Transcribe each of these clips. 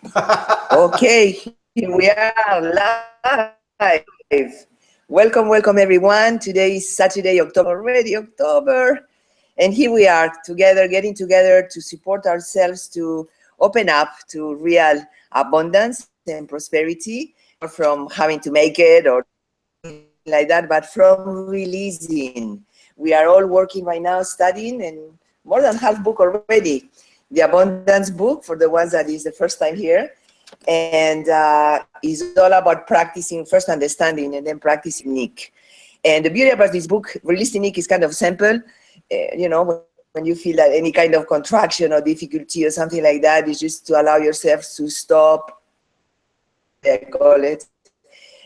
Okay, here we are live. Welcome, everyone. Today is Saturday, October, already October. And here we are together, getting together to support ourselves to open up to real abundance and prosperity, from having to make it or anything like that, but from releasing. We are all working right now, studying, and more than half book already. The Abundance book, for the ones that is the first time here, and is all about practicing first understanding and then practicing technique. And the beauty about this book, Release Technique, is kind of simple. When you feel that any kind of contraction or difficulty or something like that, is just to allow yourself to stop. They call it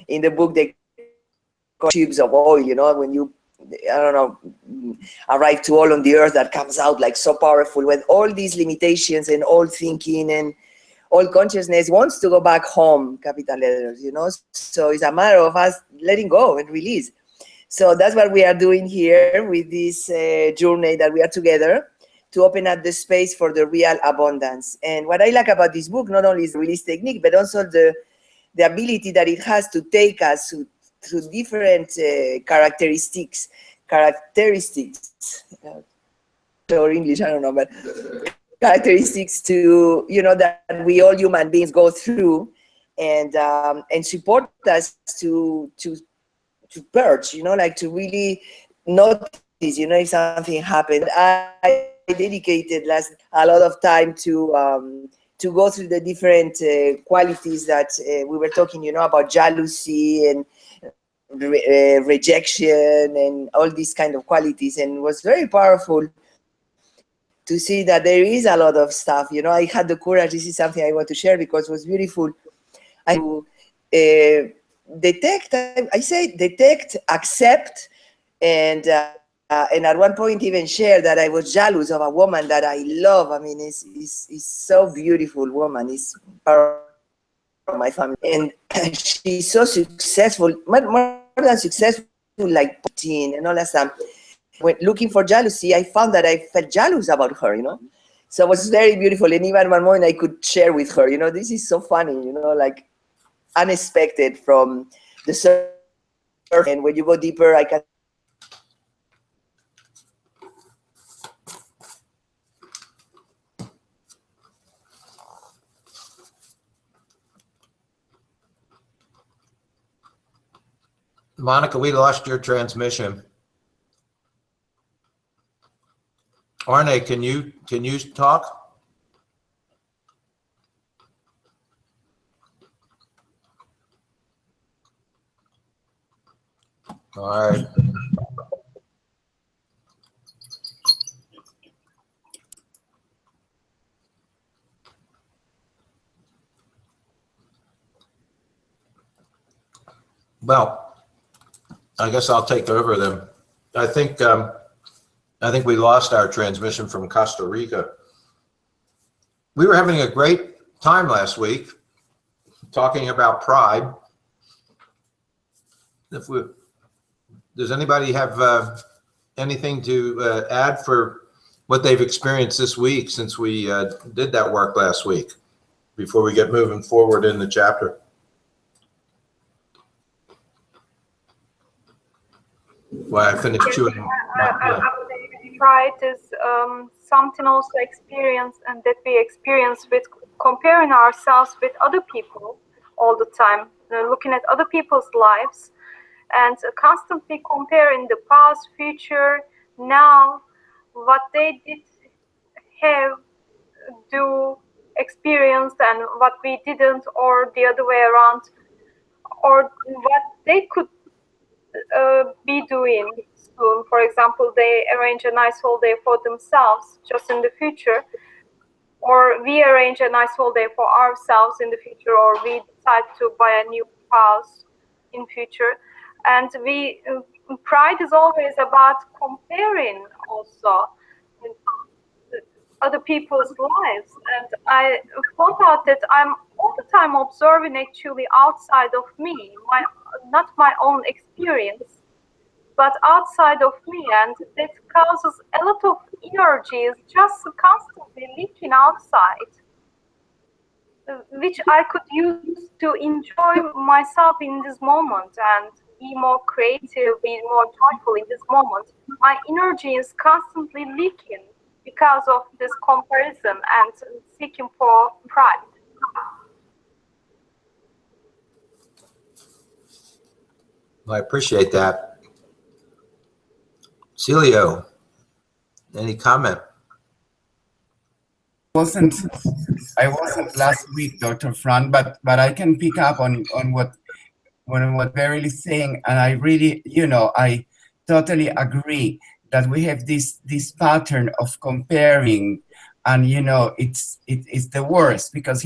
in the book. They call it tubes of oil. When you, I don't know, arrive to all on the earth that comes out like so powerful with all these limitations and all thinking and all consciousness wants to go back home, capital letters. So it's a matter of us letting go and release. So that's what we are doing here with this journey that we are together to open up the space for the real abundance. And what I like about this book, not only is the release technique, but also the ability that it has to take us through different characteristics, or English, I don't know, but characteristics to, that we all human beings go through, and support us to purge, like to really notice, if something happened. I dedicated a lot of time to go through the different qualities that we were talking, about jealousy and rejection and all these kind of qualities, and it was very powerful to see that there is a lot of stuff. I had the courage. This is something I want to share because it was beautiful. Uh, I say detect, accept, and at one point even share that I was jealous of a woman that I love. I mean, is so beautiful woman. Is part of my family, and she's so successful, more than successful, like and all that stuff. When looking for jealousy, I found that I felt jealous about her. So it was very beautiful. And even one moment I could share with her, this is so funny, like unexpected from the surface. And when you go deeper, I can see that there is a lot of Monica, we lost your transmission. Arne, can you talk? All right. Well, I guess I'll take over then. I think we lost our transmission from Costa Rica. We were having a great time last week talking about pride. Does anybody have anything to add for what they've experienced this week since we did that work last week before we get moving forward in the chapter? Well, I finished chewing. Pride is something also experienced and that we experience with comparing ourselves with other people all the time, looking at other people's lives and constantly comparing the past, future, now, what they did have, do, experience, and what we didn't, or the other way around, or what they could be doing soon. For example, they arrange a nice holiday for themselves just in the future, or we arrange a nice holiday for ourselves in the future, or we decide to buy a new house in future. And pride is always about comparing also other people's lives. And I found out that I'm all the time observing actually outside of me, not my own experience, but outside of me, and that causes a lot of energies just constantly leaking outside. which I could use to enjoy myself in this moment and be more creative, be more joyful in this moment. My energy is constantly leaking because of this comparison and seeking for pride. I appreciate that. Celio, any comment? I wasn't last week, Dr. Fran, but I can pick up on what Beryl is saying, and I really, I totally agree that we have this pattern of comparing, and it's the worst, because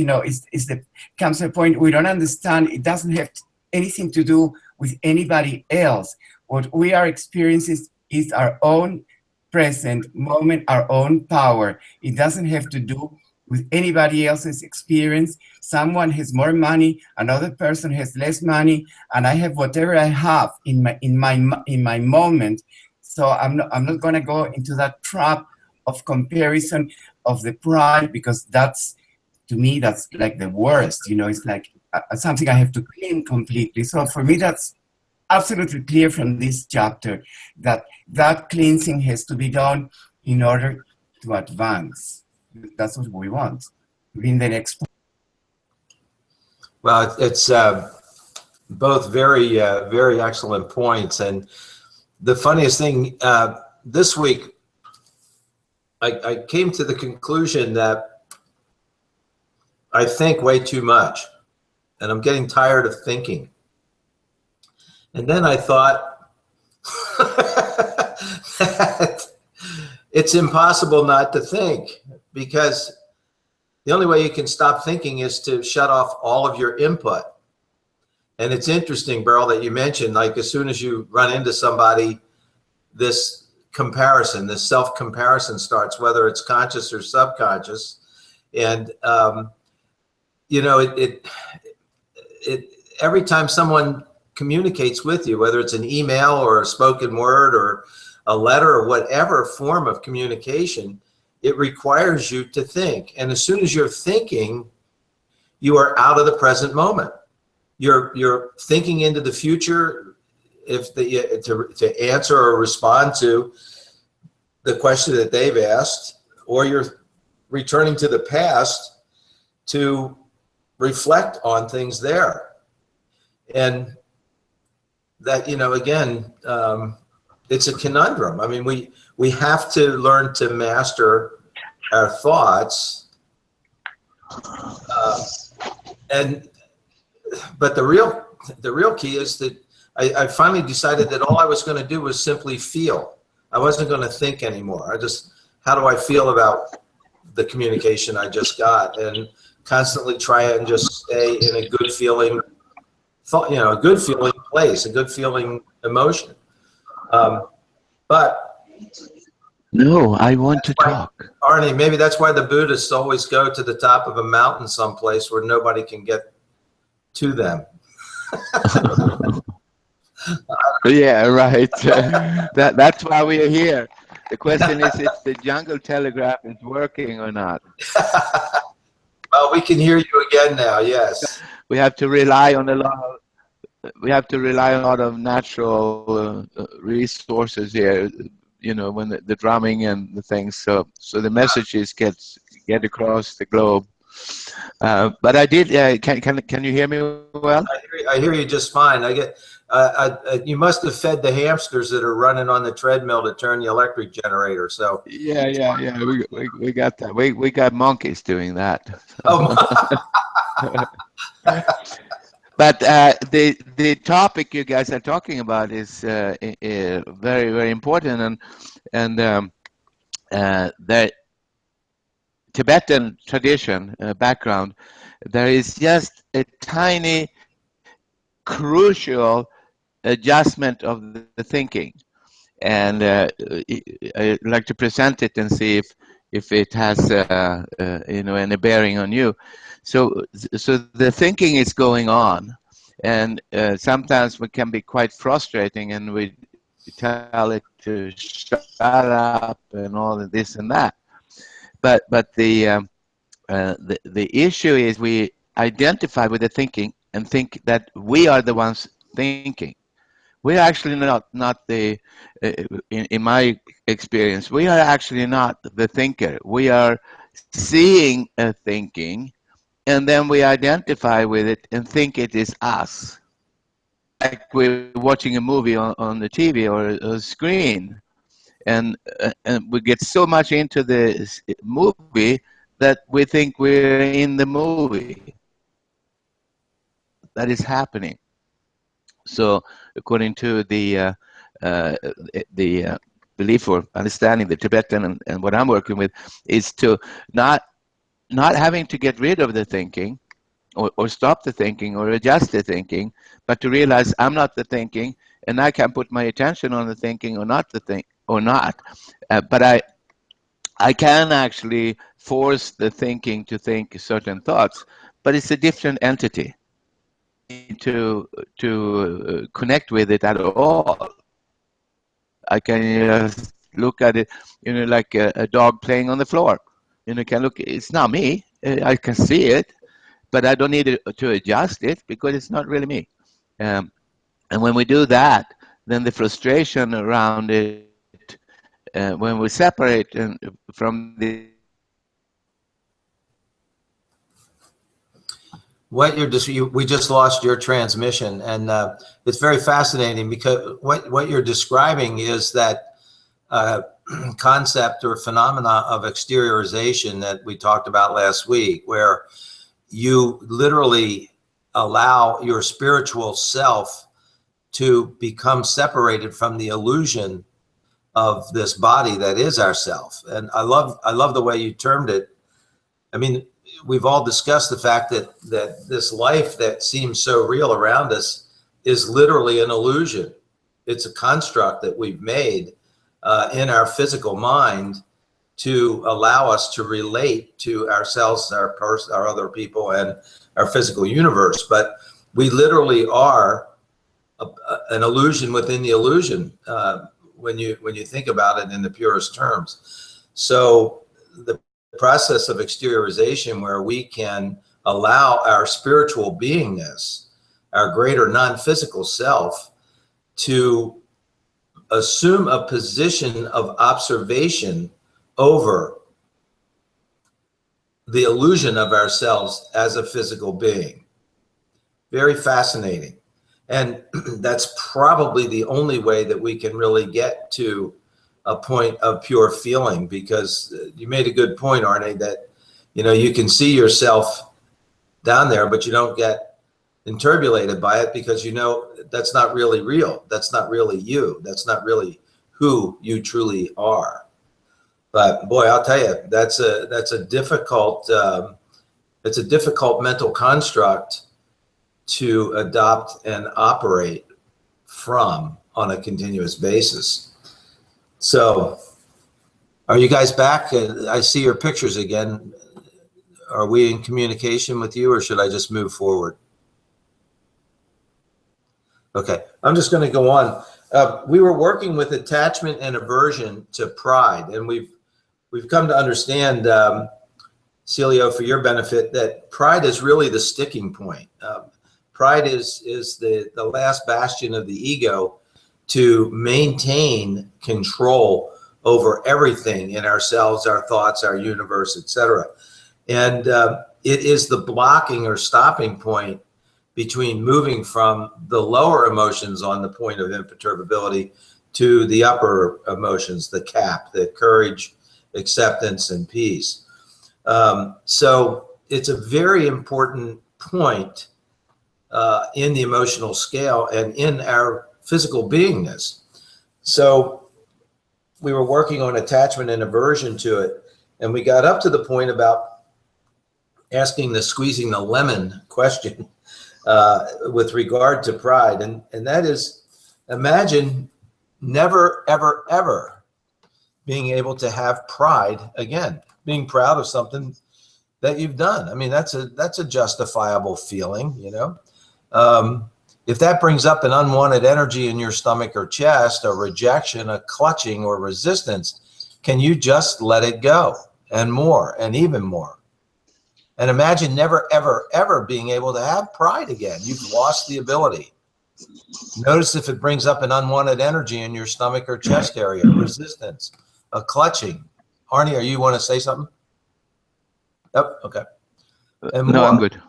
comes a point we don't understand. It doesn't have anything to do with anybody else. What we are experiencing is our own present moment, our own power. It doesn't have to do with anybody else's experience. Someone has more money, another person has less money, and I have whatever I have in my moment. So I'm not going to go into that trap of comparison, of the pride, because that's, to me, that's like the worst. It's like something I have to clean completely. So for me, that's absolutely clear from this chapter, that cleansing has to be done in order to advance. That's what we want in the next. Well, it's both very, very excellent points. And the funniest thing, this week, I came to the conclusion that I think way too much, and I'm getting tired of thinking. And then I thought that it's impossible not to think, because the only way you can stop thinking is to shut off all of your input. And it's interesting, Beryl, that you mentioned, like, as soon as you run into somebody, this comparison, this self-comparison starts, whether it's conscious or subconscious. And, every time someone communicates with you, whether it's an email or a spoken word or a letter or whatever form of communication, it requires you to think. And as soon as you're thinking, you are out of the present moment. You're thinking into the future to answer or respond to the question that they've asked, or you're returning to the past to reflect on things there. And that, again, it's a conundrum. I mean, we have to learn to master our thoughts, but the real key is that I finally decided that all I was going to do was simply feel. I wasn't going to think anymore. How do I feel about the communication I just got, and constantly try and just stay in a good feeling thought, a good feeling place, a good feeling emotion. But no, I want to talk. Arnie, maybe that's why the Buddhists always go to the top of a mountain someplace where nobody can get to them. Yeah, right. That's why we are here. The question is if the jungle telegraph is working or not. Well, we can hear you again now. Yes. We have to rely on a lot of natural resources here. When the drumming and the things, so the messages get across the globe. But I did. Can you hear me well? I hear you just fine. You must have fed the hamsters that are running on the treadmill to turn the electric generator. So yeah. We got that. We got monkeys doing that. Oh. But the topic you guys are talking about is very, very important, and the Tibetan tradition background, there is just a tiny crucial adjustment of the thinking, and I'd like to present it and see if it has any bearing on you. So the thinking is going on, and sometimes it can be quite frustrating, and we tell it to shut up and all of this and that. But the The issue is we identify with the thinking and think that we are the ones thinking. We're actually not the, in my experience, we are actually not the thinker. We are seeing a thinking, and then we identify with it and think it is us. Like we're watching a movie on the TV or a screen, and we get so much into the movie that we think we're in the movie. That is happening. So according to the belief or understanding, the Tibetan and what I'm working with, is to not having to get rid of the thinking or stop the thinking or adjust the thinking, but to realize I'm not the thinking, and I can put my attention on the thinking or not but I can actually force the thinking to think certain thoughts, but it's a different entity to connect with it at all. I can look at it, like a dog playing on the floor. Can look. It's not me. I can see it, but I don't need to adjust it because it's not really me. And when we do that, then the frustration around it, when we separate from the we just lost your transmission, and it's very fascinating because what you're describing is that concept or phenomena of exteriorization that we talked about last week, where you literally allow your spiritual self to become separated from the illusion of this body that is ourself. And I love the way you termed it. I mean, we've all discussed the fact that this life that seems so real around us is literally an illusion. It's a construct that we've made in our physical mind to allow us to relate to ourselves, our other people, and our physical universe. But we literally are an illusion within the illusion when you think about it in the purest terms. So the process of exteriorization, where we can allow our spiritual beingness, our greater non-physical self, to assume a position of observation over the illusion of ourselves as a physical being. Very fascinating. And that's probably the only way that we can really get to a point of pure feeling, because you made a good point, Arne, that you can see yourself down there, but you don't get enturbulated by it because that's not really real. That's not really you. That's not really who you truly are. But boy, I'll tell you, that's a difficult it's a difficult mental construct to adopt and operate from on a continuous basis. So, are you guys back? I see your pictures again. Are we in communication with you, or should I just move forward? Okay, I'm just going to go on. We were working with attachment and aversion to pride, and we've come to understand, Celio, for your benefit, that pride is really the sticking point. Pride is the last bastion of the ego to maintain control over everything in ourselves, our thoughts, our universe, etc. And it is the blocking or stopping point between moving from the lower emotions on the point of imperturbability to the upper emotions, the CAP, the courage, acceptance, and peace. So it's a very important point in the emotional scale and in our physical beingness. So we were working on attachment and aversion to it, and we got up to the point about asking the squeezing the lemon question with regard to pride, and that is, imagine never, ever, ever being able to have pride again, being proud of something that you've done. I mean, that's a justifiable feeling, if that brings up an unwanted energy in your stomach or chest, a rejection, a clutching, or resistance, can you just let it go? And more, and even more. And imagine never, ever, ever being able to have pride again. You've lost the ability. Notice if it brings up an unwanted energy in your stomach or chest area, resistance, a clutching. Arnie, you want to say something? Yep, okay. And no, more. I'm good.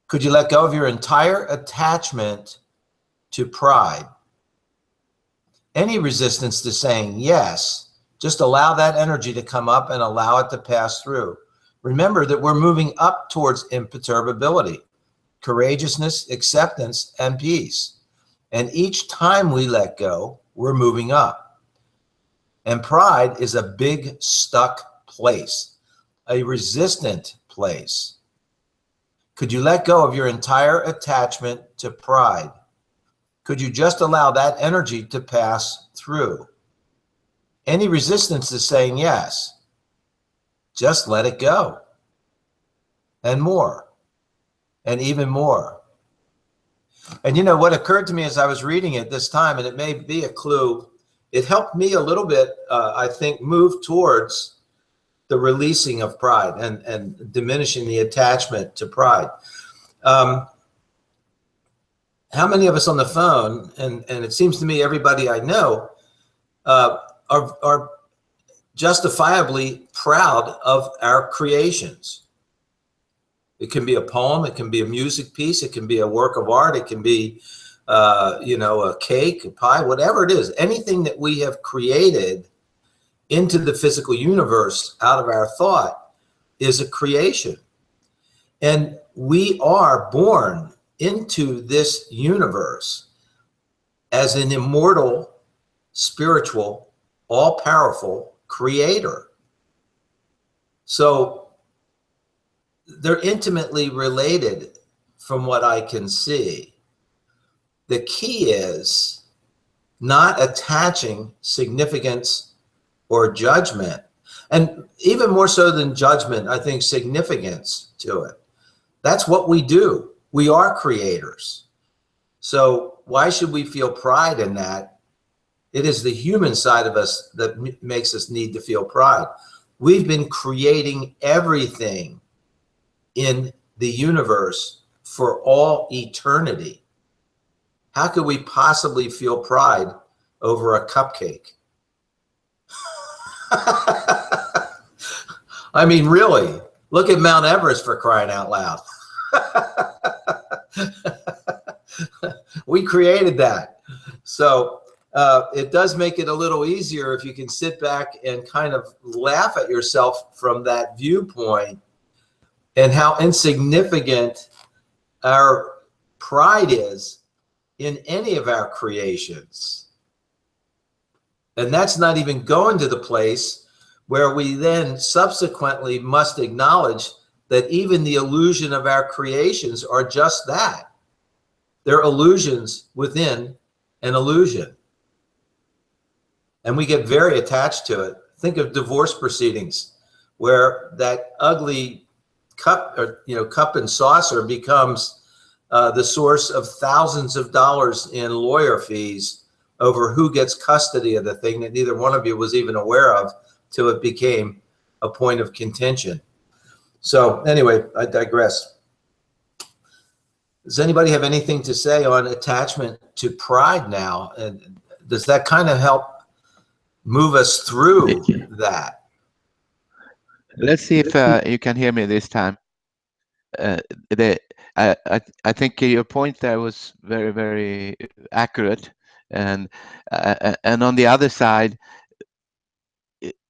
Could you let go of your entire attachment to pride? Any resistance to saying yes, just allow that energy to come up and allow it to pass through. Remember that we're moving up towards imperturbability, courageousness, acceptance, and peace. And each time we let go, we're moving up. And pride is a big stuck place, a resistant place. Could you let go of your entire attachment to pride? Could you just allow that energy to pass through? Any resistance to saying yes, just let it go. And more, and even more. And you know what occurred to me as I was reading it this time, and it may be a clue, it helped me a little bit, I think, move towards the releasing of pride and diminishing the attachment to pride. How many of us on the phone, and it seems to me everybody I know, are justifiably proud of our creations? It can be a poem, it can be a music piece, it can be a work of art, it can be, a cake, a pie, whatever it is. Anything that we have created into the physical universe out of our thought is a creation. And we are born into this universe as an immortal, spiritual, all-powerful creator. So they're intimately related from what I can see. The key is not attaching significance or judgment, and even more so than judgment, I think significance to it. That's what we do. We are creators. So why should we feel pride in that? It is the human side of us that makes us need to feel pride. We've been creating everything in the universe for all eternity. How could we possibly feel pride over a cupcake? I mean, really, look at Mount Everest, for crying out loud. We created that. So it does make it a little easier if you can sit back and kind of laugh at yourself from that viewpoint, and how insignificant our pride is in any of our creations. And that's not even going to the place where we then subsequently must acknowledge that even the illusion of our creations are just that. They're illusions within an illusion. And we get very attached to it. Think of divorce proceedings, where that ugly cup, or cup and saucer, becomes the source of thousands of dollars in lawyer fees over who gets custody of the thing that neither one of you was even aware of till it became a point of contention. So anyway, I digress. Does anybody have anything to say on attachment to pride now? And does that kind of help move us through that? Let's see if you can hear me this time. I think your point there was very, very accurate. And on the other side,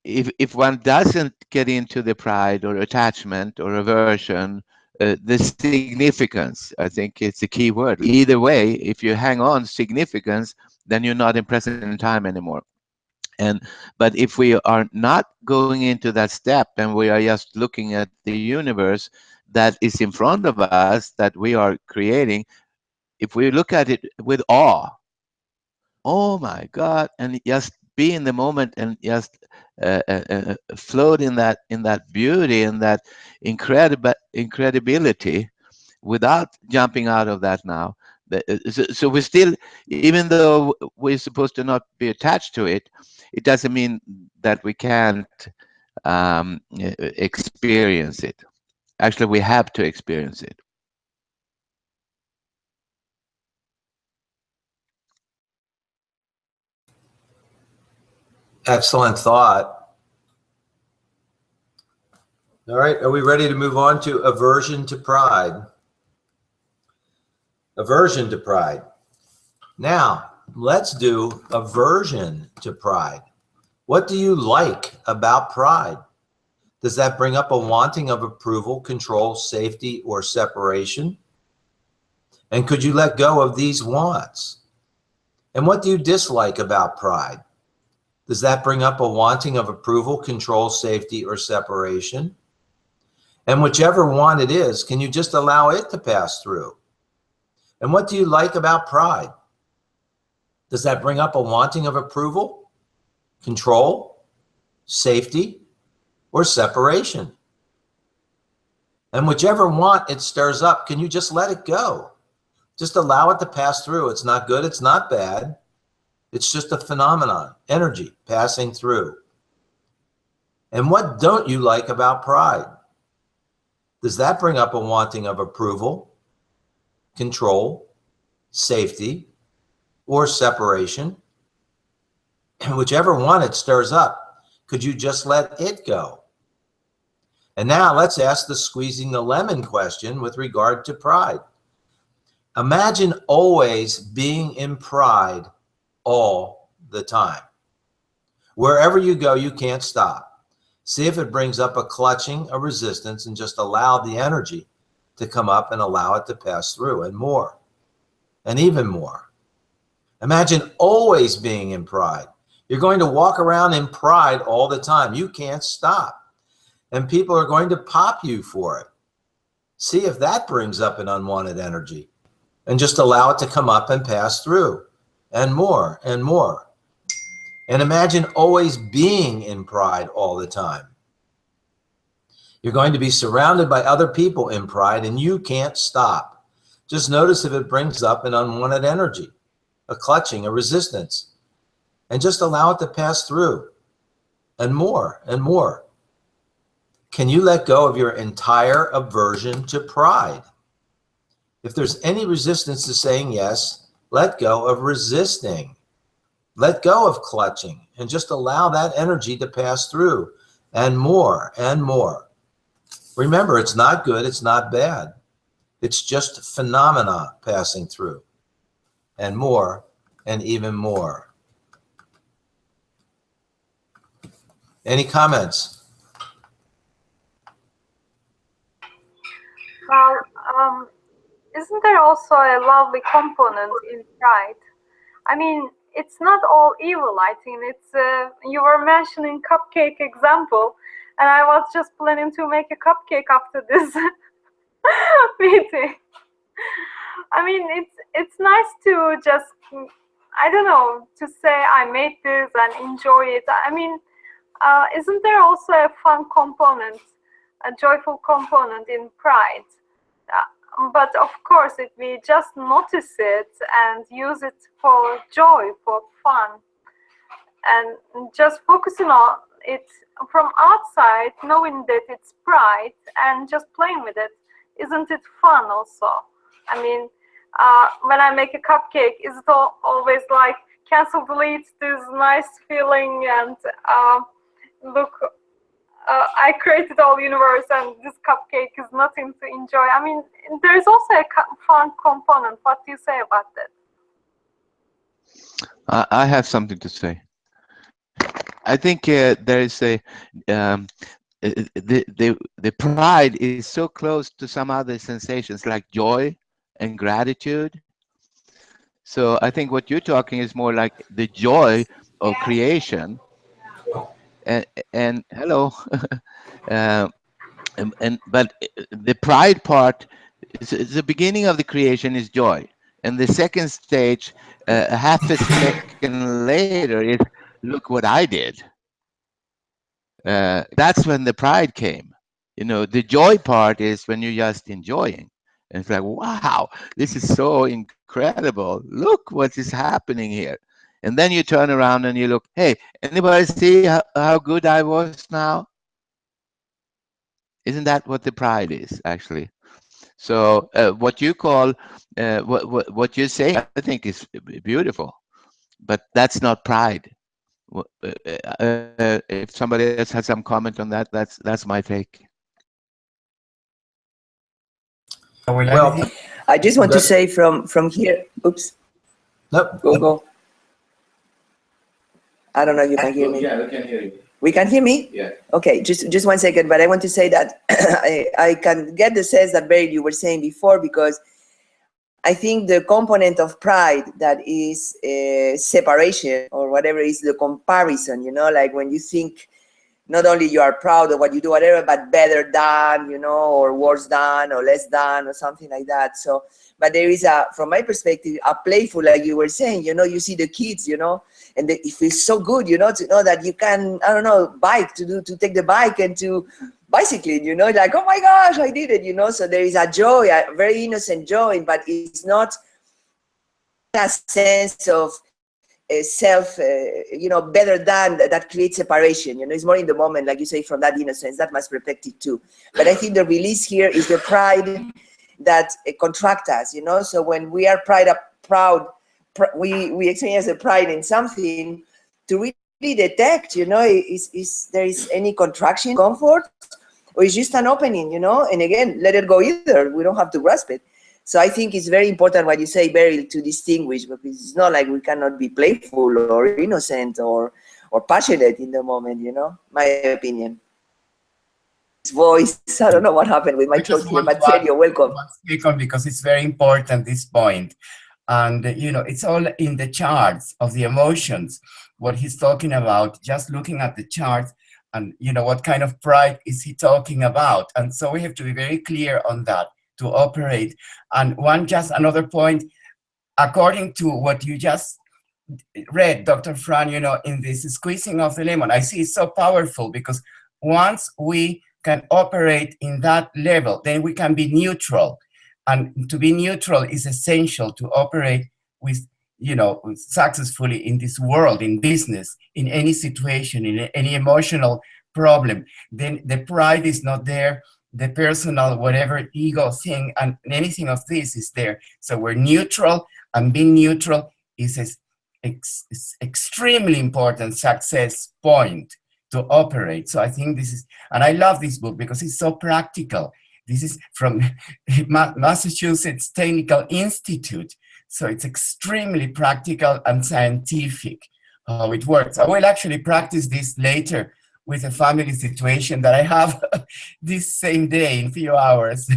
if one doesn't get into the pride or attachment or aversion, the significance, I think it's a key word. Either way, if you hang on significance, then you're not in present time anymore. But if we are not going into that step and we are just looking at the universe that is in front of us, that we are creating, if we look at it with awe, oh my God, and just be in the moment and just float in that beauty and that incredibility without jumping out of that now. So we still, even though we're supposed to not be attached to it, it doesn't mean that we can't experience it. Actually, we have to experience it. Excellent thought. All right, are we ready to move on to aversion to pride? Aversion to pride. Now, let's do aversion to pride. What do you like about pride? Does that bring up a wanting of approval, control, safety, or separation? And could you let go of these wants? And what do you dislike about pride? Does that bring up a wanting of approval, control, safety, or separation? And whichever want it is, can you just allow it to pass through? And what do you like about pride? Does that bring up a wanting of approval, control, safety, or separation? And whichever want it stirs up, can you just let it go? Just allow it to pass through. It's not good, it's not bad. It's just a phenomenon, energy passing through. And what don't you like about pride? Does that bring up a wanting of approval, control, safety, or separation? And whichever one it stirs up, could you just let it go? And now let's ask the squeezing the lemon question with regard to pride. Imagine always being in pride all the time. Wherever you go, you can't stop. See if it brings up a clutching, a resistance, and just allow the energy to come up and allow it to pass through, and more, and even more. Imagine always being in pride. You're going to walk around in pride all the time. You can't stop. And people are going to pop you for it. See if that brings up an unwanted energy, and just allow it to come up and pass through, and more and more. And imagine always being in pride all the time. You're going to be surrounded by other people in pride, and you can't stop. Just notice if it brings up an unwanted energy, a clutching, a resistance, and just allow it to pass through, and more and more. Can you let go of your entire aversion to pride? If there's any resistance to saying yes, let go of resisting. Let go of clutching and just allow that energy to pass through, and more and more. Remember, it's not good, it's not bad. It's just phenomena passing through, and more and even more. Any comments? Well, isn't there also a lovely component in pride? I mean, it's not all evil, I think. It's you were mentioning cupcake example, and I was just planning to make a cupcake after this meeting. I mean, it's nice to just, I don't know, to say I made this and enjoy it. I mean, isn't there also a fun component, a joyful component in pride? But of course, if we just notice it and use it for joy, for fun, and just focusing on it from outside, knowing that it's pride and just playing with it, isn't it fun also? I mean, when I make a cupcake, is it always like cancel, delete, this nice feeling, and look, I created all universe and this cupcake is nothing to enjoy. I mean, there's also a fun component. What do you say about that? I have something to say. I think there is a the pride is so close to some other sensations like joy and gratitude. So I think what you're talking is more like the joy of creation. And hello, but the pride part is the beginning of the creation is joy, and the second stage, half a second later, is look what I did. That's when the pride came. You know, the joy part is when you're just enjoying, and it's like, wow, this is so incredible. Look what is happening here. And then you turn around and you look, hey, anybody see how good I was now? Isn't that what the pride is, actually? So what you call, what you say, I think is beautiful, but that's not pride. If somebody else has some comment on that, that's my take. Well, I just want to say from here. Oops. Nope. Go. I don't know if you can hear me. Yeah, we can hear you. We can hear me? Yeah. Okay, just 1 second. But I want to say that I can get the sense that, Beryl, you were saying before, because I think the component of pride that is separation or whatever is the comparison, you know, like when you think not only you are proud of what you do, whatever, but better than, you know, or worse than, or less than, or something like that. So, but there is from my perspective, a playful, like you were saying, you know, you see the kids, you know, and it feels so good, you know, to know that you can, I don't know, to take the bike and to bicycling, you know, like, oh my gosh, I did it, you know. So there is a joy, a very innocent joy, but it's not a sense of self, you know, better than that creates separation. You know, it's more in the moment, like you say, from that innocence. That must protect it too. But I think the release here is the pride that contract us. You know, so when we are proud, we experience a pride in something to really detect. You know, is there is any contraction, comfort, or is just an opening? You know, and again, let it go either. We don't have to grasp it. So I think it's very important what you say, Beryl, to distinguish, because it's not like we cannot be playful or innocent or passionate in the moment, you know, my opinion. His voice, I don't know what happened with my throat here, but Sergio, welcome. Because it's very important, this point. And, you know, it's all in the charts of the emotions, what he's talking about, just looking at the charts and, you know, what kind of pride is he talking about? And so we have to be very clear on that to operate. And another point, according to what you just read, Dr. Fran, you know, in this squeezing of the lemon, I see it's so powerful, because once we can operate in that level, then we can be neutral. And to be neutral is essential to operate with, you know, successfully in this world, in business, in any situation, in any emotional problem. Then the pride is not there, the personal, whatever ego thing, and anything of this is there. So we're neutral, and being neutral is an extremely important success point to operate. So I think this is, and I love this book because it's so practical. This is from Massachusetts Technical Institute. So it's extremely practical and scientific how it works. I will actually practice this later with a family situation that I have this same day in a few hours.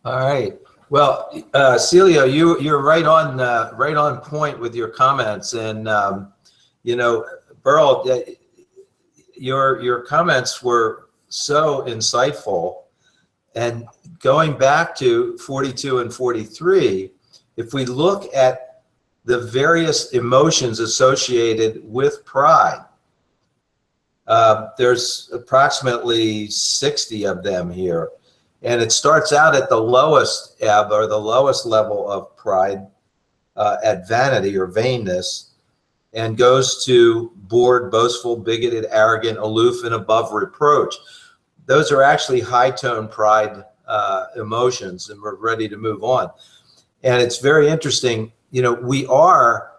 All right. Well, Celia, you're right on point with your comments, and you know, Beryl, your comments were so insightful. And going back to 42 and 43, if we look at the various emotions associated with pride, there's approximately 60 of them here. And it starts out at the lowest ebb, or the lowest level of pride, at vanity or vainness, and goes to bored, boastful, bigoted, arrogant, aloof, and above reproach. Those are actually high-tone pride emotions, and we're ready to move on. And it's very interesting, you know, we are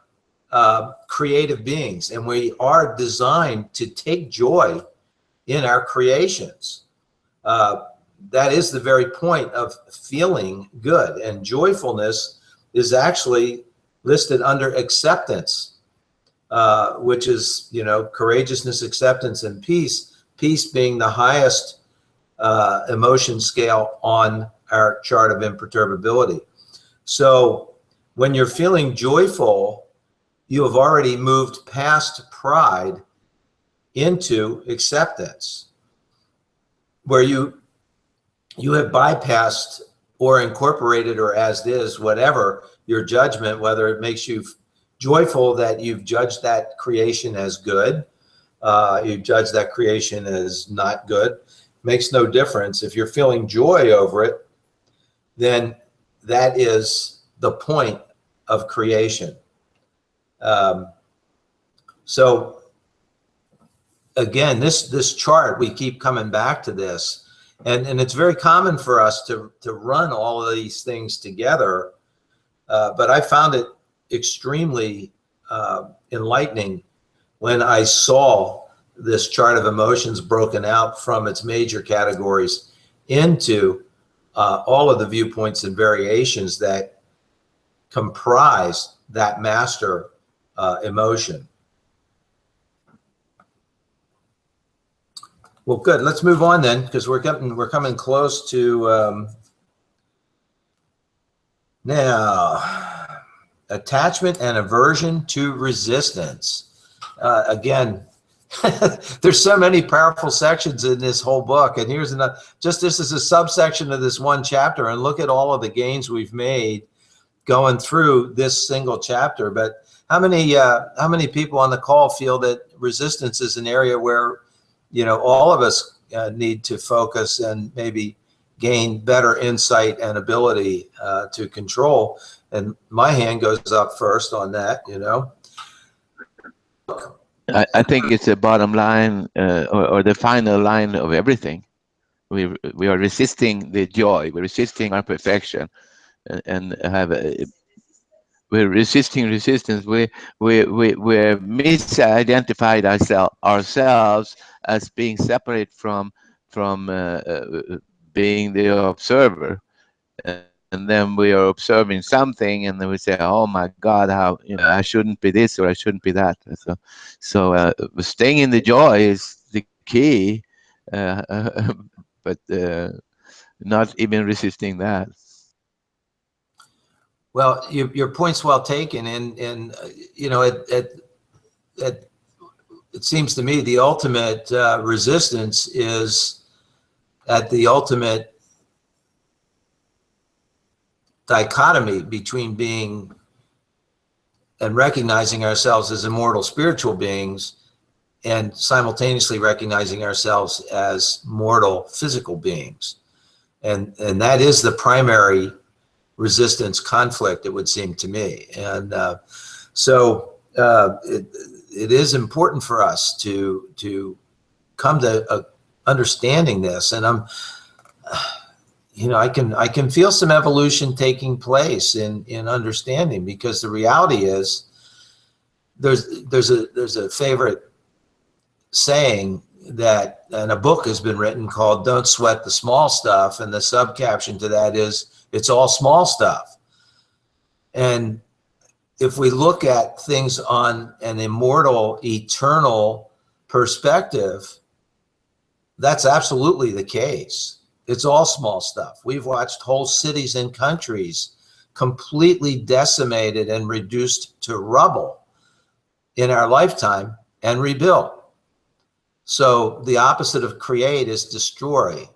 creative beings, and we are designed to take joy in our creations. That is the very point of feeling good, and joyfulness is actually listed under acceptance, which is, you know, courageousness, acceptance, and peace. Peace being the highest emotion scale on our chart of imperturbability. So when you're feeling joyful, you have already moved past pride into acceptance, where you have bypassed or incorporated, or as is, whatever your judgment, whether it makes you joyful that you've judged that creation as good, you've judged that creation as not good, makes no difference. If you're feeling joy over it, then that is the point of creation. So again, this chart, we keep coming back to this, and it's very common for us to run all of these things together. But I found it extremely enlightening when I saw this chart of emotions broken out from its major categories into all of the viewpoints and variations that comprise that master emotion. Well, good. Let's move on then, because we're coming close to now. Attachment and aversion to resistance. Again, there's so many powerful sections in this whole book, and here's another. Just this is a subsection of this one chapter, and look at all of the gains we've made going through this single chapter. But how many people on the call feel that resistance is an area where, you know, all of us need to focus and maybe gain better insight and ability to control? And my hand goes up first on that, you know. I think it's the bottom line or the final line of everything. We are resisting the joy. We're resisting our perfection, and we're resisting resistance. We're misidentified ourselves as being separate from being the observer. And then we are observing something, and then we say, "Oh my God, how, you know, I shouldn't be this or I shouldn't be that." So staying in the joy is the key, but not even resisting that. Well, your point's well taken, and you know, it seems to me the ultimate resistance is at the ultimate dichotomy between being and recognizing ourselves as immortal spiritual beings and simultaneously recognizing ourselves as mortal physical beings. And that is the primary resistance conflict, it would seem to me. And so it is important for us to come to understanding this. And I'm, you know, I can feel some evolution taking place in understanding, because the reality is there's a favorite saying that, and a book has been written called "Don't Sweat the Small Stuff," and the subcaption to that is, it's all small stuff. And if we look at things on an immortal, eternal perspective, that's absolutely the case. It's all small stuff. We've watched whole cities and countries completely decimated and reduced to rubble in our lifetime and rebuilt. So the opposite of create is destroy.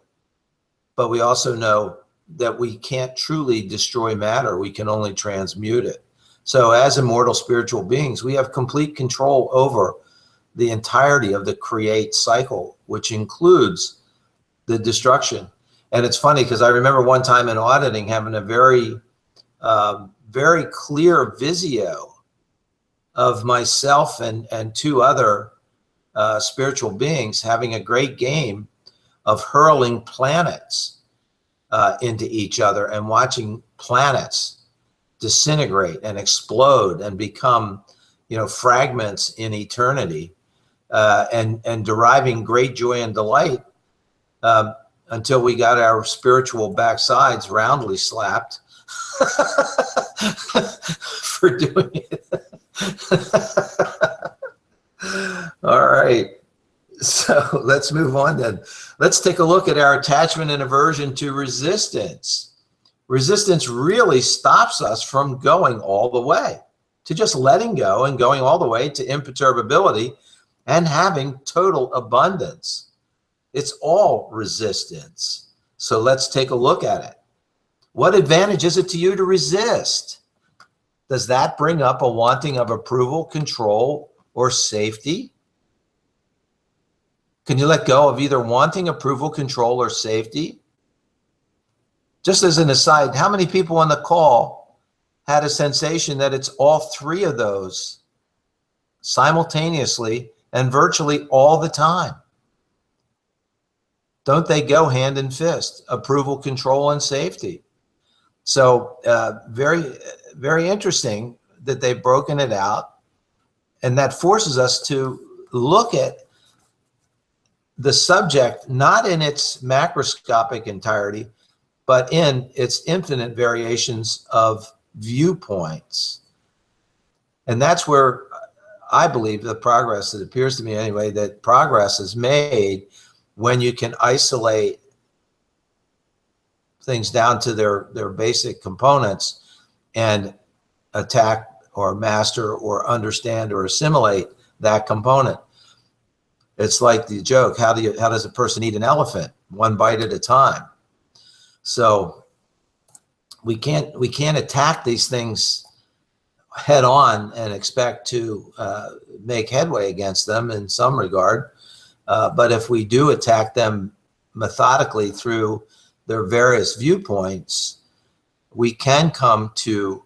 But we also know that we can't truly destroy matter. We can only transmute it. So as immortal spiritual beings, we have complete control over the entirety of the create cycle, which includes the destruction. And it's funny, because I remember one time in auditing having a very, very clear visio of myself and two other spiritual beings having a great game of hurling planets into each other and watching planets disintegrate and explode and become, you know, fragments in eternity, and deriving great joy and delight until we got our spiritual backsides roundly slapped for doing it. All right. So let's move on then. Let's take a look at our attachment and aversion to resistance. Resistance really stops us from going all the way, to just letting go and going all the way to imperturbability and having total abundance. It's all resistance. So let's take a look at it. What advantage is it to you to resist? Does that bring up a wanting of approval, control, or safety? Can you let go of either wanting approval, control, or safety? Just as an aside, how many people on the call had a sensation that it's all three of those simultaneously and virtually all the time. Don't they go hand in fist? Approval, control, and safety. So very, very interesting that they've broken it out. And that forces us to look at the subject, not in its macroscopic entirety, but in its infinite variations of viewpoints. And that's where I believe the progress, it appears to me anyway, that progress is made when you can isolate things down to their basic components and attack or master or understand or assimilate that component. It's like the joke, how does a person eat an elephant? One bite at a time. So we can't attack these things head on and expect to make headway against them in some regard. But if we do attack them methodically through their various viewpoints, we can come to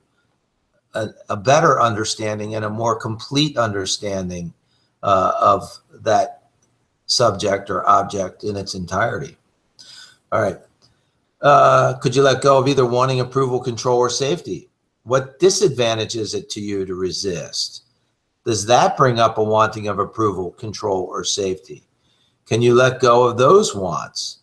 a better understanding and a more complete understanding of that subject or object in its entirety. All right. Could you let go of either wanting approval, control, or safety? What disadvantage is it to you to resist? Does that bring up a wanting of approval, control, or safety? Can you let go of those wants?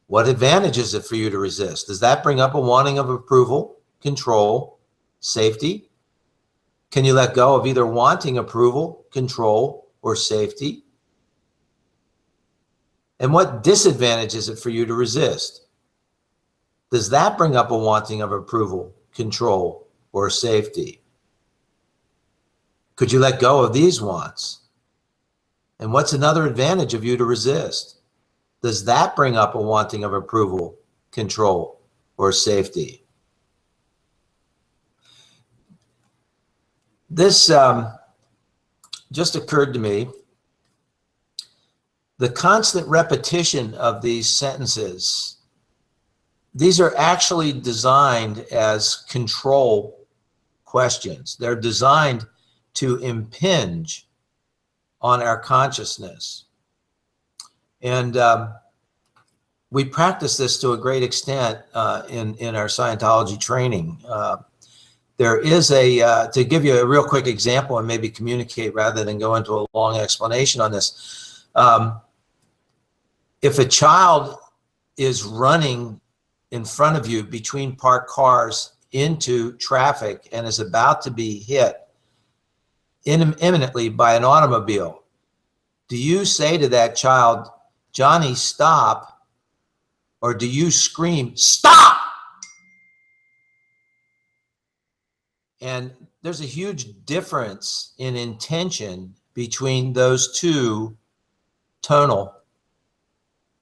What advantage is it for you to resist? Does that bring up a wanting of approval, control, safety? Can you let go of either wanting approval, control, or safety? And what disadvantage is it for you to resist? Does that bring up a wanting of approval, control, or safety? Could you let go of these wants? And what's another advantage of you to resist? Does that bring up a wanting of approval, control, or safety? This just occurred to me. The constant repetition of these sentences, these are actually designed as control questions. They're designed to impinge on our consciousness. And we practice this to a great extent in our Scientology training. There is to give you a real quick example and maybe communicate rather than go into a long explanation on this. If a child is running in front of you between parked cars into traffic and is about to be hit imminently by an automobile, do you say to that child, "Johnny, stop," or do you scream, "Stop"? And there's a huge difference in intention between those two tonal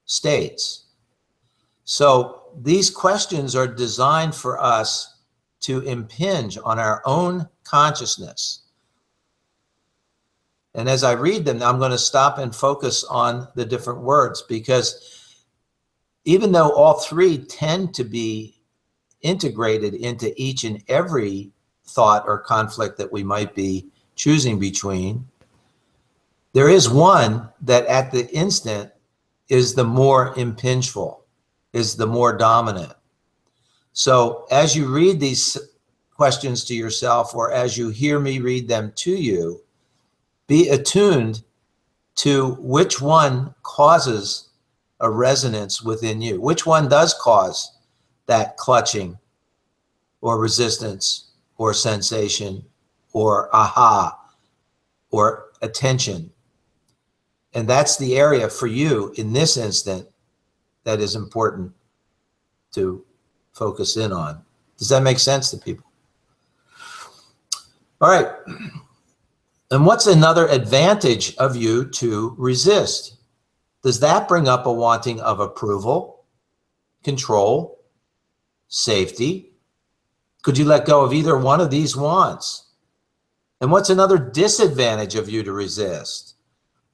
states. So these questions are designed for us to impinge on our own consciousness. And as I read them, I'm going to stop and focus on the different words, because even though all three tend to be integrated into each and every thought or conflict that we might be choosing between, there is one that at the instant is the more impingeful, is the more dominant. So as you read these questions to yourself, or as you hear me read them to you, be attuned to which one causes a resonance within you. Which one does cause that clutching or resistance or sensation or aha or attention. And that's the area for you in this instant that is important to focus in on. Does that make sense to people? All right. And what's another advantage of you to resist? Does that bring up a wanting of approval, control, safety? Could you let go of either one of these wants? And what's another disadvantage of you to resist?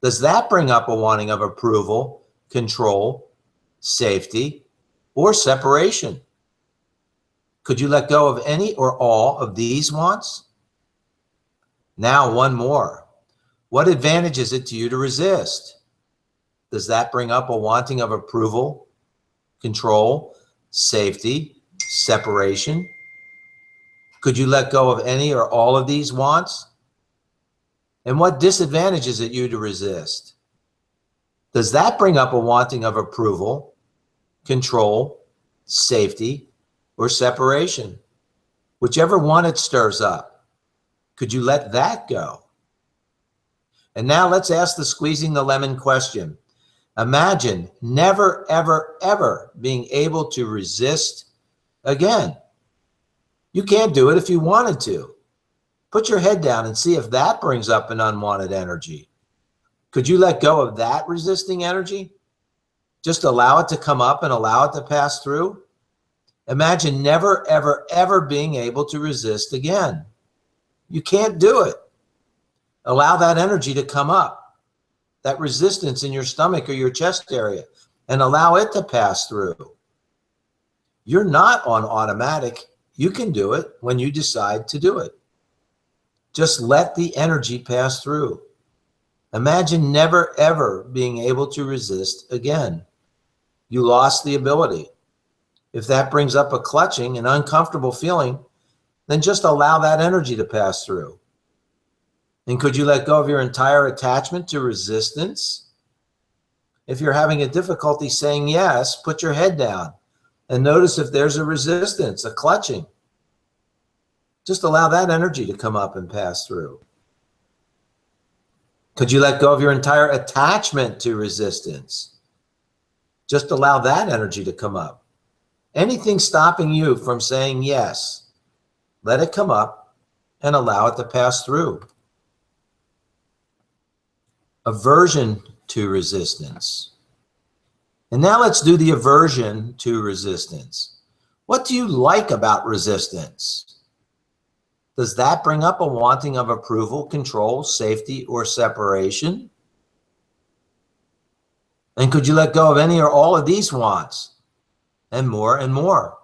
Does that bring up a wanting of approval, control, safety, or separation? Could you let go of any or all of these wants? Now, one more. What advantage is it to you to resist? Does that bring up a wanting of approval, control, safety, separation? Could you let go of any or all of these wants? And what disadvantage is it you to resist? Does that bring up a wanting of approval, control, safety, or separation? Whichever one it stirs up, could you let that go? And now let's ask the squeezing the lemon question. Imagine never, ever, ever being able to resist again. You can't do it if you wanted to. Put your head down and see if that brings up an unwanted energy. Could you let go of that resisting energy? Just allow it to come up and allow it to pass through? Imagine never, ever, ever being able to resist again. You can't do it. Allow that energy to come up, that resistance in your stomach or your chest area, and allow it to pass through. You're not on automatic. You can do it when you decide to do it. Just let the energy pass through. Imagine never, ever being able to resist again. You lost the ability. If that brings up a clutching, an uncomfortable feeling, then just allow that energy to pass through. And could you let go of your entire attachment to resistance? If you're having a difficulty saying yes, put your head down and notice if there's a resistance, a clutching. Just allow that energy to come up and pass through. Could you let go of your entire attachment to resistance? Just allow that energy to come up. Anything stopping you from saying yes, let it come up and allow it to pass through. Aversion to resistance. And now let's do the aversion to resistance. What do you like about resistance? Does that bring up a wanting of approval, control, safety, or separation? And could you let go of any or all of these wants? And more and more.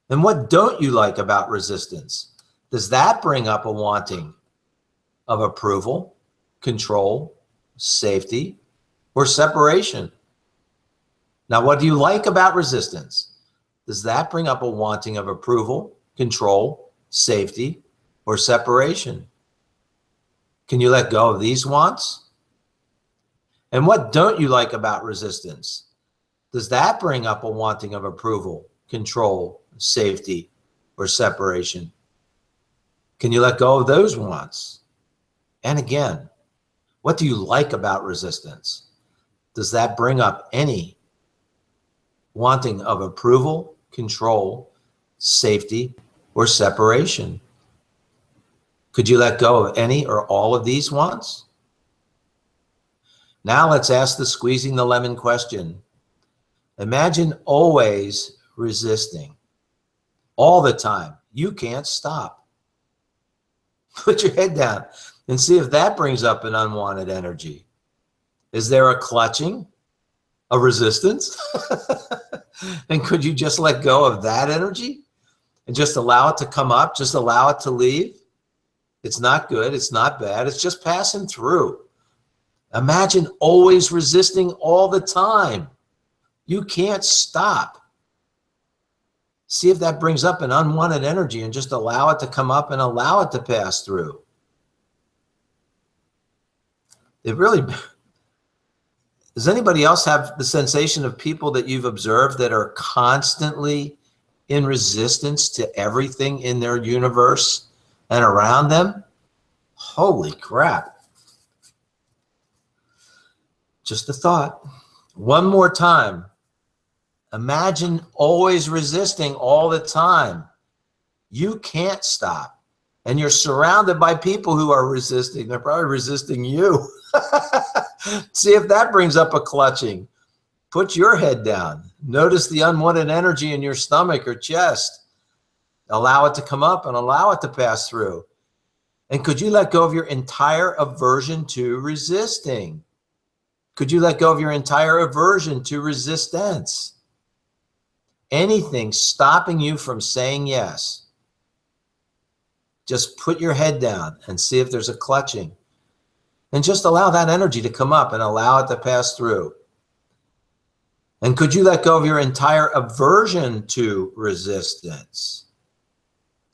And what don't you like about resistance? Does that bring up a wanting of approval, control, safety, or separation? Now, what do you like about resistance? Does that bring up a wanting of approval, control, safety, or separation? Can you let go of these wants? And what don't you like about resistance? Does that bring up a wanting of approval, control, safety, or separation? Can you let go of those wants? And again, what do you like about resistance? Does that bring up any wanting of approval, control, safety, or separation? Could you let go of any or all of these wants? Now let's ask the squeezing the lemon question. Imagine always resisting, all the time. You can't stop. Put your head down and see if that brings up an unwanted energy. Is there a clutching, a resistance? And could you just let go of that energy and just allow it to come up, just allow it to leave? It's not good, it's not bad, it's just passing through. Imagine always resisting all the time. You can't stop. See if that brings up an unwanted energy and just allow it to come up and allow it to pass through. It really, does anybody else have the sensation of people that you've observed that are constantly in resistance to everything in their universe and around them? Holy crap. Just a thought. One more time. Imagine always resisting all the time. You can't stop. And you're surrounded by people who are resisting. They're probably resisting you. See if that brings up a clutching. Put your head down. Notice the unwanted energy in your stomach or chest. Allow it to come up and allow it to pass through. And could you let go of your entire aversion to resisting? Could you let go of your entire aversion to resistance? Anything stopping you from saying yes. Just put your head down and see if there's a clutching. And just allow that energy to come up and allow it to pass through. And could you let go of your entire aversion to resistance?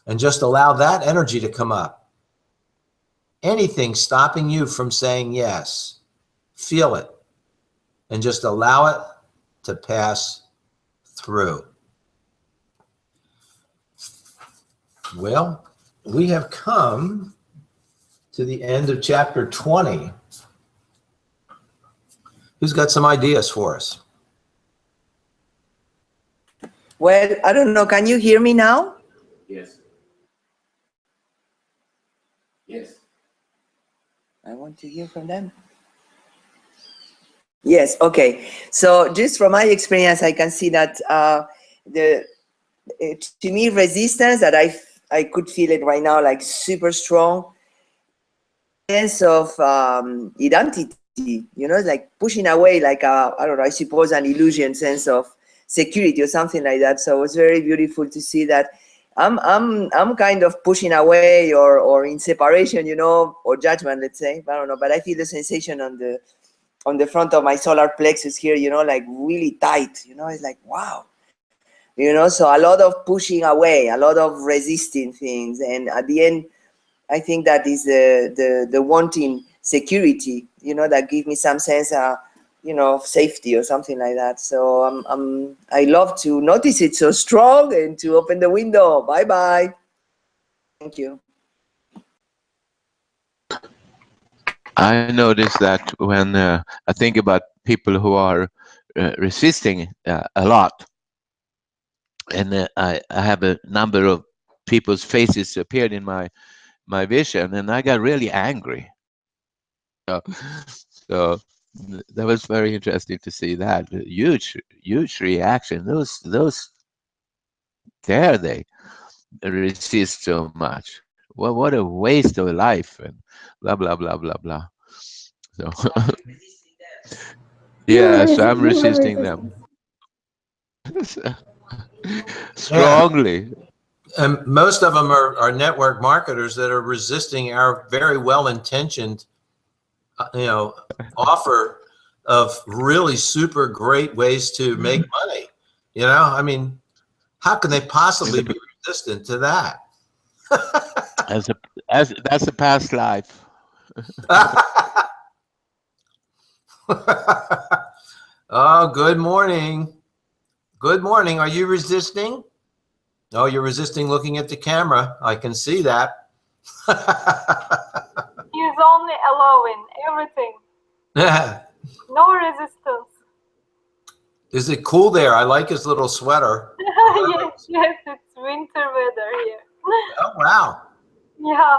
And just allow that energy to come up. Anything stopping you from saying yes, feel it. And just allow it to pass through. Well, we have come to the end of chapter 20. Who's got some ideas for us? Well, I don't know. Can you hear me now? Yes. Yes. I want to hear from them. Yes, okay. So just from my experience, I can see that to me, resistance, that I could feel it right now, like super strong sense of identity, you know, like pushing away, like I don't know, I suppose an illusion sense of security or something like that. So it was very beautiful to see that I'm kind of pushing away or in separation, you know, or judgment, let's say. I don't know, but I feel the sensation on the front of my solar plexus here, you know, like really tight, you know. It's like, wow, you know. So a lot of pushing away, a lot of resisting things, and at the end, I think that is the wanting security, you know, that give me some sense you know, of safety or something like that. So I love to notice it so strong and to open the window. Bye bye. Thank you. I notice that when I think about people who are resisting a lot, and I have a number of people's faces appeared in my vision, and I got really angry. So that was very interesting to see that huge reaction. Those dare they resist so much? Well, what a waste of life, and blah blah blah blah blah. So yes, I'm resisting them strongly. And most of them are network marketers that are resisting our very well-intentioned, you know, offer of really super great ways to make money. You know, I mean, how can they possibly be resistant to that? As that's a past life. Oh, good morning. Good morning. Are you resisting? Oh, you're resisting looking at the camera. I can see that. He's only allowing everything. No resistance. Is it cool there? I like his little sweater. Yes, yes, it's winter weather here. Oh, wow. Yeah.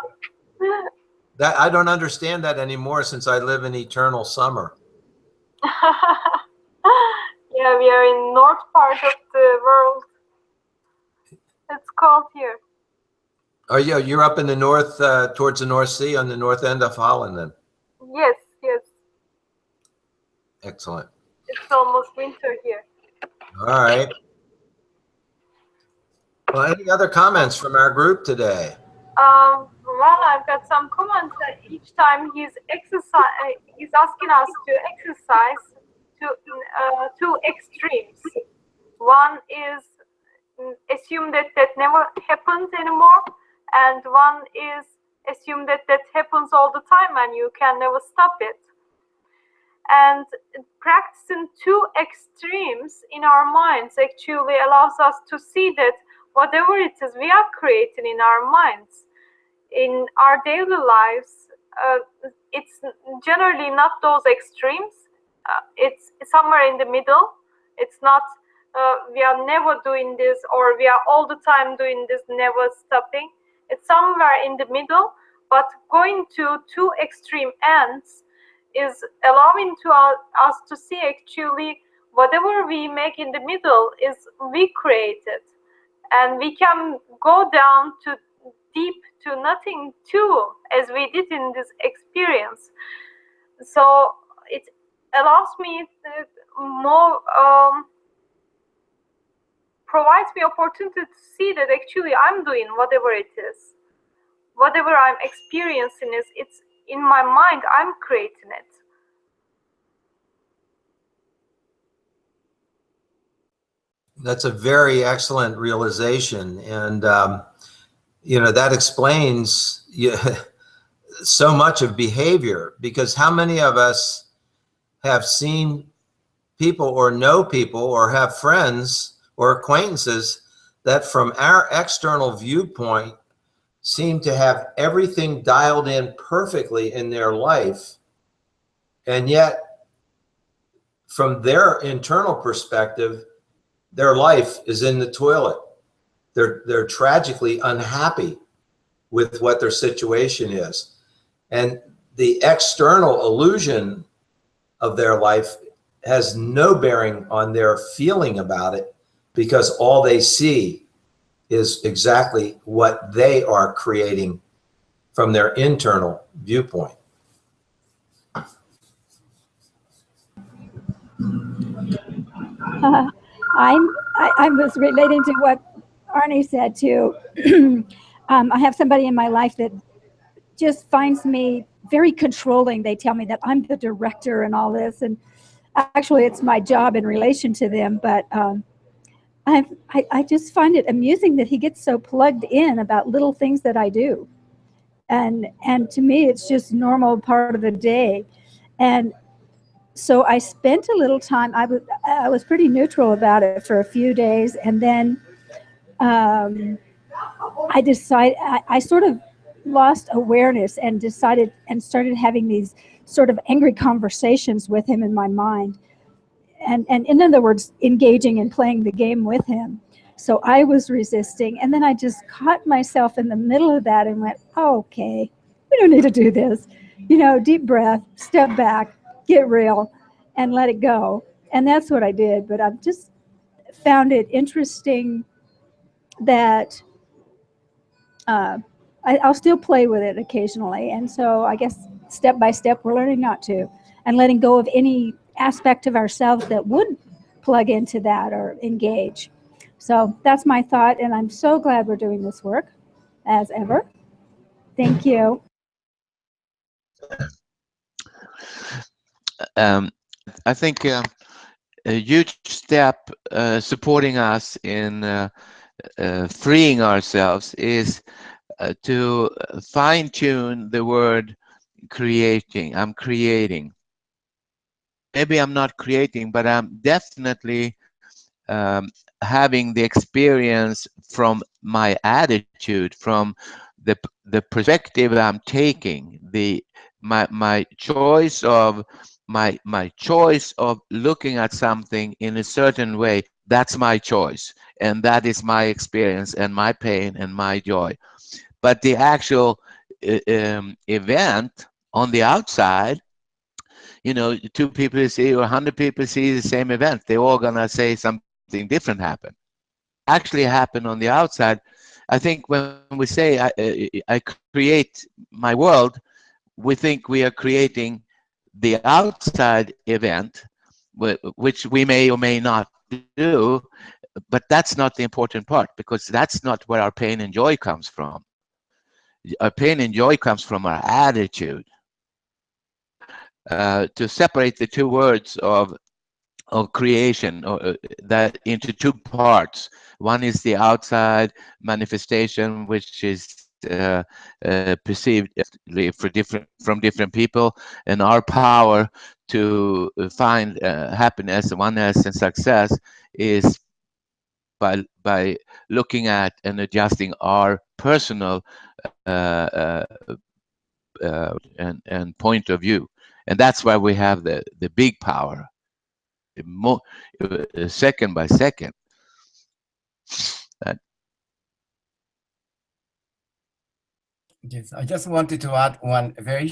That I don't understand that anymore since I live in eternal summer. Yeah, we are in north part of the world. It's cold here. Oh, yeah, you're up in the north, towards the North Sea on the north end of Holland then. Yes, yes. Excellent. It's almost winter here. All right. Well, any other comments from our group today? Well, I've got some comments that each time he's asking us to exercise to two extremes. One is assume that never happens anymore, and one is assume that happens all the time and you can never stop it. And practicing two extremes in our minds actually allows us to see that whatever it is we are creating in our minds, in our daily lives, it's generally not those extremes. It's somewhere in the middle. It's not we are never doing this, or we are all the time doing this, never stopping. It's somewhere in the middle, but going to two extreme ends is allowing to us to see actually whatever we make in the middle is we created, and we can go down to deep to nothing too, as we did in this experience. So it allows me more provides me opportunity to see that actually I'm doing whatever it is. whatever I'm experiencing it's in my mind. I'm creating it. That's a very excellent realization, and you know, that explains so much of behavior, because how many of us have seen people or know people or have friends or acquaintances that from our external viewpoint seem to have everything dialed in perfectly in their life, and yet from their internal perspective, their life is in the toilet. They're tragically unhappy with what their situation is. And the external illusion of their life has no bearing on their feeling about it, because all they see is exactly what they are creating from their internal viewpoint. I was relating to what Arnie said too. I have somebody in my life that just finds me very controlling. They tell me that I'm the director and all this, and actually it's my job in relation to them, but I just find it amusing that he gets so plugged in about little things that I do. And to me, it's just normal part of the day. And so I spent a little time, I was pretty neutral about it for a few days. And then I decided, I sort of lost awareness and decided and started having these sort of angry conversations with him in my mind. And in other words, engaging and playing the game with him. So I was resisting. And then I just caught myself in the middle of that and went, oh, okay, we don't need to do this. You know, deep breath, step back, get real, and let it go. And that's what I did. But I've just found it interesting that I'll still play with it occasionally. And so I guess step by step, we're learning not to, and letting go of any aspect of ourselves that would plug into that or engage. So that's my thought, and I'm so glad we're doing this work, as ever. Thank you. I think a huge step supporting us in freeing ourselves is to fine-tune the word creating. I'm creating. Maybe I'm not creating, but I'm definitely having the experience from my attitude, from the perspective I'm taking, my choice of looking at something in a certain way. That's my choice, and that is my experience and my pain and my joy. But the actual event on the outside, you know, 2 people see or 100 people see the same event, they're all gonna say something different happen. Actually happen on the outside. I think when we say I create my world, we think we are creating the outside event, which we may or may not do, but that's not the important part, because that's not where our pain and joy comes from. Our pain and joy comes from our attitude. To separate the two words of creation, or that into 2 parts. One is the outside manifestation, which is perceived from different people, and our power to find happiness, oneness, and success is by looking at and adjusting our personal and point of view, and that's why we have the big power, second by second. Yes, I just wanted to add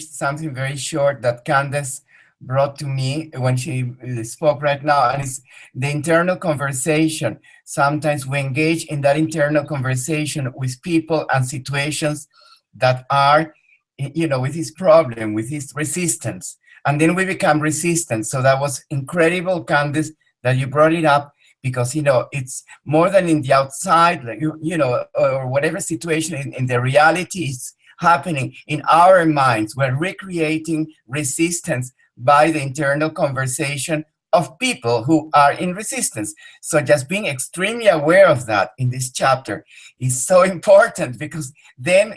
something very short that Candace brought to me when she spoke right now, and it's the internal conversation. Sometimes we engage in that internal conversation with people and situations that are, you know, with this problem, with this resistance, and then we become resistant. So that was incredible, Candace, that you brought it up, because, you know, it's more than in the outside, like, you know, or whatever situation. In the reality, it's happening in our minds. We're recreating resistance by the internal conversation of people who are in resistance. So just being extremely aware of that in this chapter is so important, because then,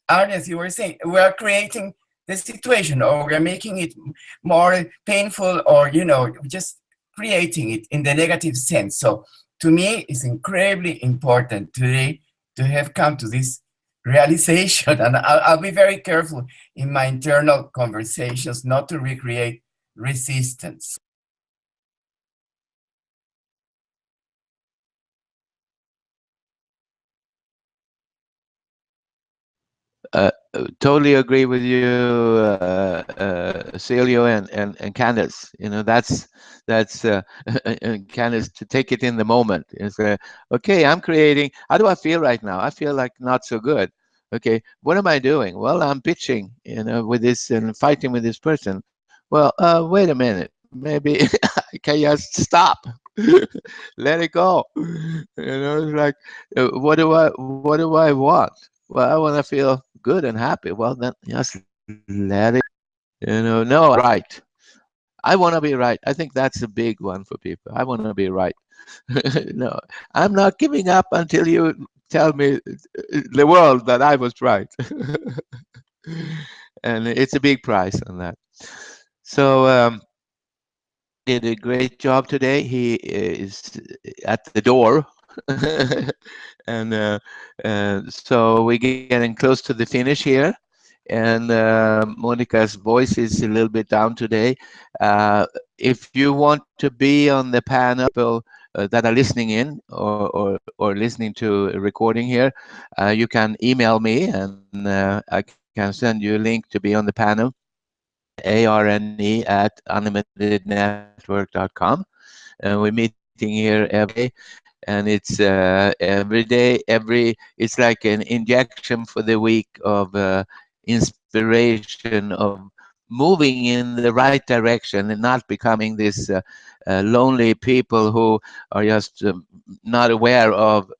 as you were saying, we are creating the situation, or we're making it more painful, or, you know, just creating it in the negative sense. So to me, it's incredibly important today to have come to this realization, and I'll be very careful in my internal conversations not to recreate resistance. Totally agree with you, Celio and Candace. You know, that's and Candace, to take it in the moment. Is okay? I'm creating. How do I feel right now? I feel like not so good. Okay, what am I doing? Well, I'm pitching, you know, with this and fighting with this person. Well, wait a minute. Maybe I can just stop, let it go. You know, it's like, what do I want? Well, I want to feel good and happy. Well, then just let it. You know, no, right. I want to be right. I think that's a big one for people. I want to be right. No, I'm not giving up until you tell me, the world, that I was right. And it's a big price on that. So did a great job today. He is at the door. And so we're getting close to the finish here. And Monica's voice is a little bit down today. If you want to be on the panel that are listening in, or listening to a recording here, you can email me, and I can send you a link to be on the panel, arne@unlimitednetwork.com. And we're meeting here every day, and it's every day, it's like an injection for the week of inspiration, of moving in the right direction and not becoming this lonely people who are just not aware of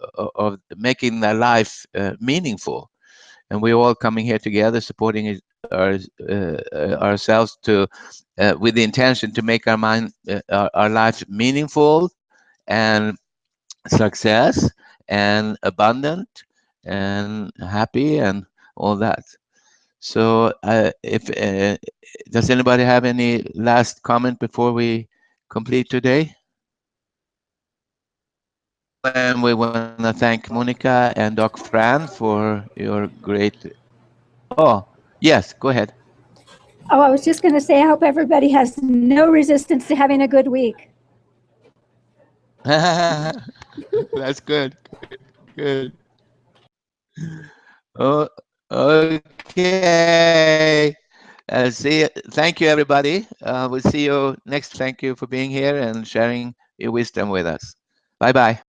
making their life meaningful. And we're all coming here together, supporting ourselves to with the intention to make our life meaningful and success and abundant and happy and all that. So if does anybody have any last comment before we complete today? And we want to thank Monica and Doc Fran for your great. Oh, yes, go ahead. Oh, I was just going to say, I hope everybody has no resistance to having a good week. That's good. Good. Oh, okay. Thank you, everybody. We'll see you next. Thank you for being here and sharing your wisdom with us. Bye-bye.